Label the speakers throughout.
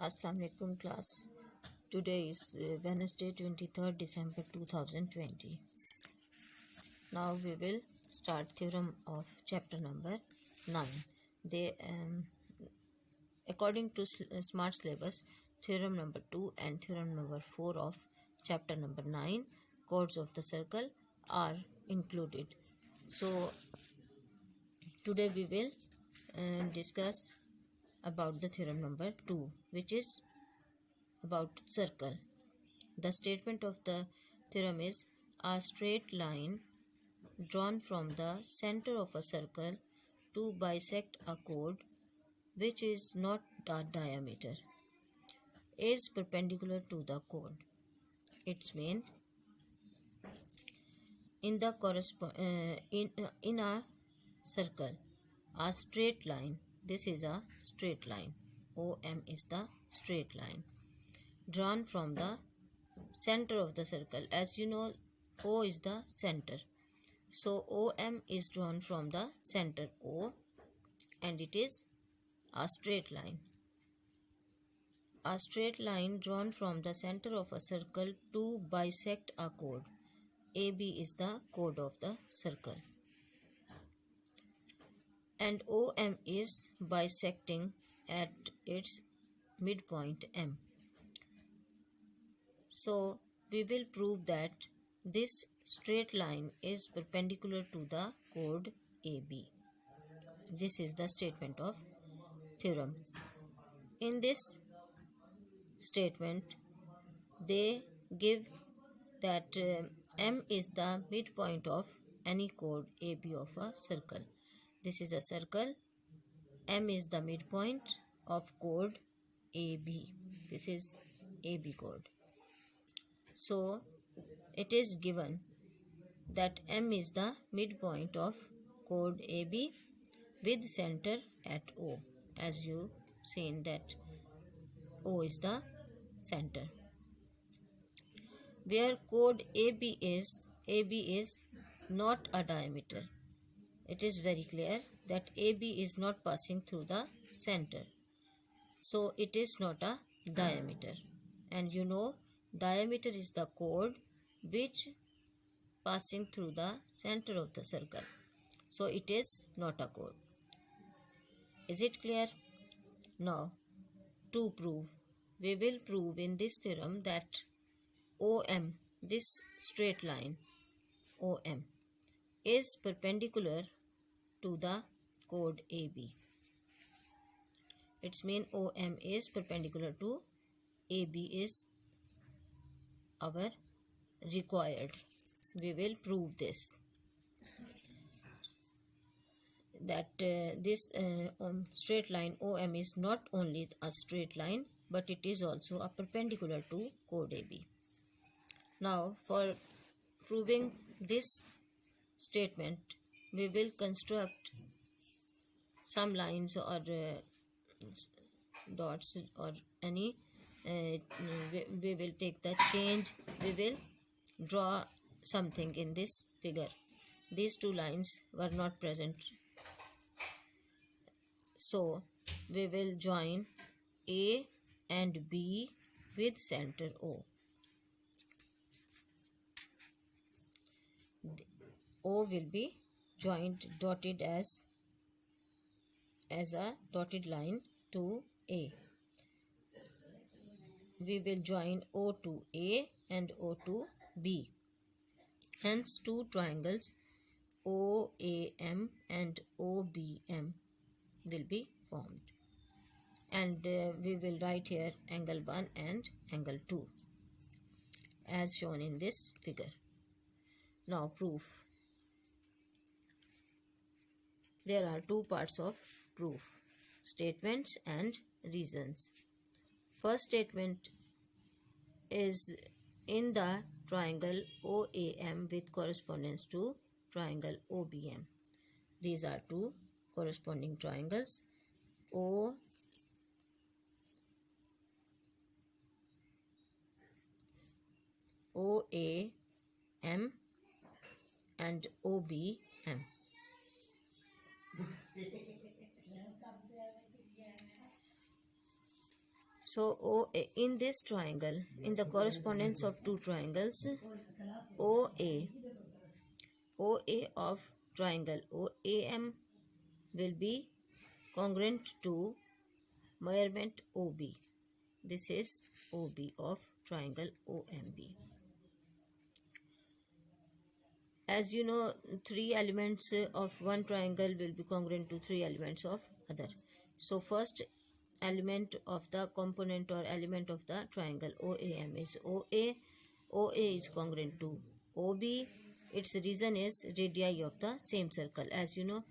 Speaker 1: Assalamu alaikum class. Today is Wednesday 23rd December 2020. Now we will start theorem of chapter number 9. They according to smart syllabus, theorem number 2 and theorem number 4 of chapter number 9, chords of the circle, are included. So today we will discuss about the theorem number 2, which is about circle. The statement of the theorem is: a straight line drawn from the center of a circle to bisect a chord which is not the diameter is perpendicular to the chord. Its mean in the in a circle, a straight line. This is a straight line. OM is the straight line drawn from the center of the circle. As you know, O is the center. So OM is drawn from the center O, and it is a straight line. A straight line drawn from the center of a circle to bisect a chord. AB is the chord of the circle. And OM is bisecting at its midpoint M. So we will prove that this straight line is perpendicular to the chord AB. This is the statement of theorem. In this statement, they give that M is the midpoint of any chord AB of a circle. This is a circle. M is the midpoint of chord AB. This is AB chord. So it is given that M is the midpoint of chord AB with center at O. As you seen that O is the center. Where chord AB is not a diameter. It is very clear that AB is not passing through the center. So it is not a diameter. And you know, diameter is the chord which passing through the center of the circle. So it is not a chord. Is it clear? Now, to prove, we will prove in this theorem that OM, this straight line OM, is perpendicular to the chord AB. Its mean OM is perpendicular to AB is our required. We will prove this. That this straight line OM is not only a straight line, but it is also a perpendicular to chord AB. Now, for proving this statement, we will construct some lines or dots or any. We will take the change. We will draw something in this figure. These two lines were not present. So we will join A and B with center O. O will be joined, dotted as a dotted line to A. We will join O to A and O to B. Hence, two triangles OAM and OBM will be formed. And we will write here angle 1 and angle 2 as shown in this figure. Now, proof. There are two parts of proof: statements and reasons. First statement is in the triangle OAM with correspondence to triangle OBM. These are two corresponding triangles, OAM and OBM. So in this triangle, in the correspondence of two triangles, OA OA of triangle OAM will be congruent to measurement OB. This is OB of triangle OMB. As you know, three elements of one triangle will be congruent to three elements of other. So first element of the component or element of the triangle OAM is OA. OA is congruent to OB. Its reason is radii of the same circle. As you know,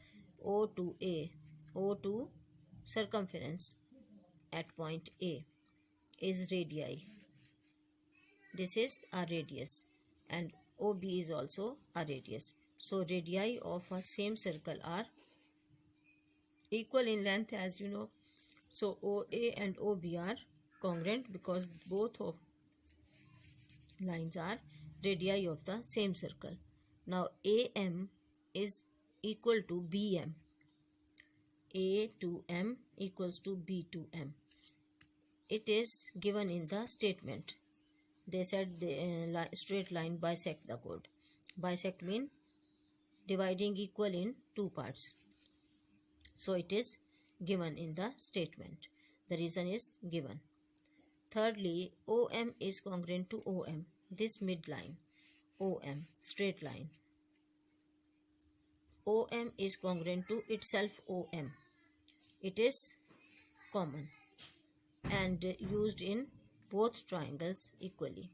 Speaker 1: O to A, O to circumference at point A is radii. This is a radius, and OB is also a radius. So radii of a same circle are equal in length, as you know. So OA and OB are congruent because both of lines are radii of the same circle. Now AM is equal to BM. A to M equals to B to M. It is given in the statement. They said the straight line bisect the chord. Bisect mean dividing equal in two parts. So it is given in the statement. The reason is given. Thirdly, OM is congruent to OM. This midline, OM, straight line. OM is congruent to itself OM. It is common and used in both triangles equally.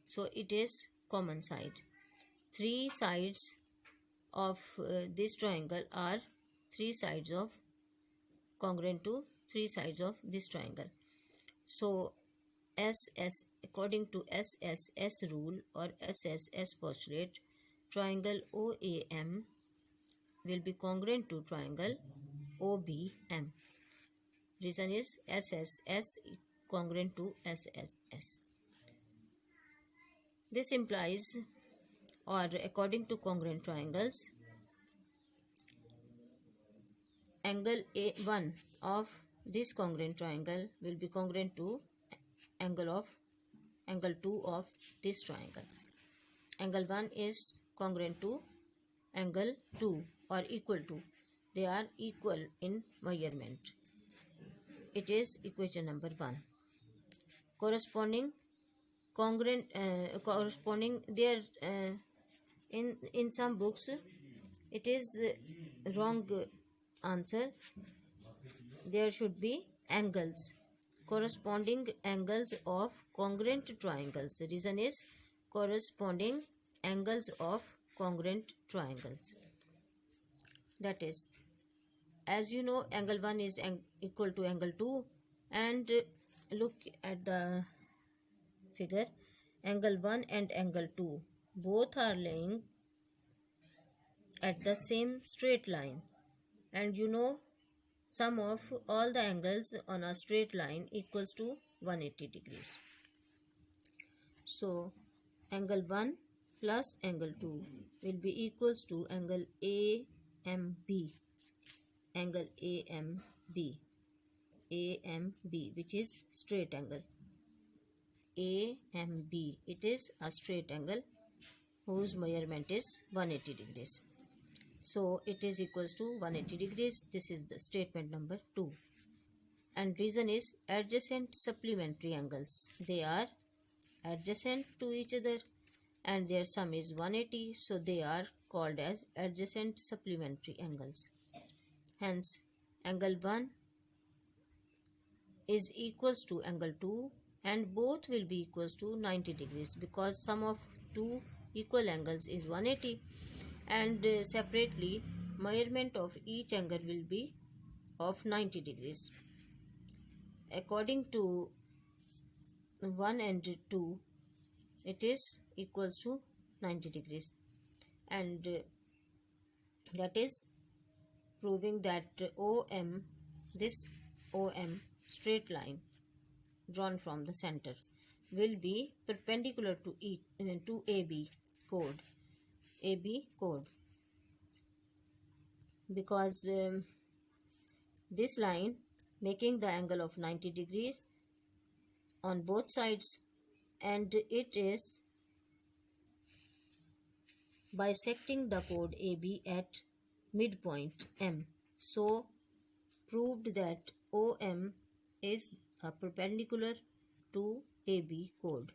Speaker 1: So it is common side. Three sides of this triangle are three sides of congruent to three sides of this triangle. So SS, according to SSS rule or SSS postulate, triangle OAM will be congruent to triangle OBM. Reason is SSS congruent to SSS. This implies, or according to congruent triangles, angle A1 of this congruent triangle will be congruent to angle 2 of this triangle. Angle 1 is congruent to angle 2 or equal to. They are equal in measurement. It is equation number 1. Corresponding there in some books it is wrong answer. There should be angles, corresponding angles of congruent triangles. The reason is corresponding angles of congruent triangles. That is, as you know, angle 1 is equal to angle 2, and look at the figure. Angle 1 and angle 2 both are laying at the same straight line, and you know sum of all the angles on a straight line equals to 180 degrees. So angle 1 plus angle 2 will be equals to angle AMB. Angle AMB, which is straight angle. AMB, it is a straight angle whose measurement is 180 degrees. So it is equals to 180 degrees. This is the statement number 2. And reason is adjacent supplementary angles. They are adjacent to each other and their sum is 180. So they are called as adjacent supplementary angles. Hence, angle 1 is equals to angle 2 and both will be equals to 90 degrees because sum of two equal angles is 180, and separately measurement of each angle will be of 90 degrees. According to 1 and 2, it is equals to 90 degrees, and that is proving that OM, this OM straight line drawn from the center, will be perpendicular to AB chord. AB chord, because this line making the angle of 90 degrees on both sides, and it is bisecting the chord AB at midpoint M. So proved that OM is perpendicular to AB chord.